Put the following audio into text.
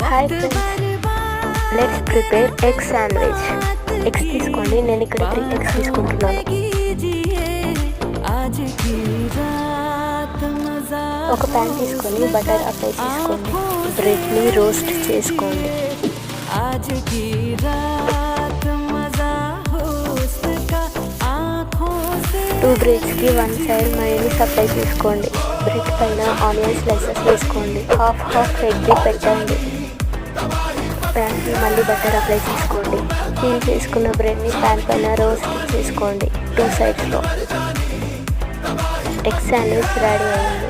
Hi friends, let's prepare egg sandwich. Eggs తీసుకోండి. నేను ఇక్కడ 3 ఎగ్స్ తీసుకుంటున్నాను. ఒక ప్యాన్ తీసుకొని బటర్ అప్లై చేసుకోండి. బ్రెడ్ని రోస్ట్ చేసుకోండి. 2 బ్రెడ్స్కి 1 సైడ్ మయోనీస్ అప్లై చేసుకోండి. బ్రెడ్ పైన ఆనియన్ స్లైసెస్ వేసుకోండి. హాఫ్ ఎగ్ని పెట్టండి. ప్యాన్కి మళ్ళీ బటర్ అప్లై చేసుకోండి. పీల్ చేసుకున్న బ్రెడ్ని ప్యాన్ పైన రోస్ట్ చేసుకోండి 2 సైడ్స్లో. ఎగ్ శాండ్విచ్ రెడీ అయింది.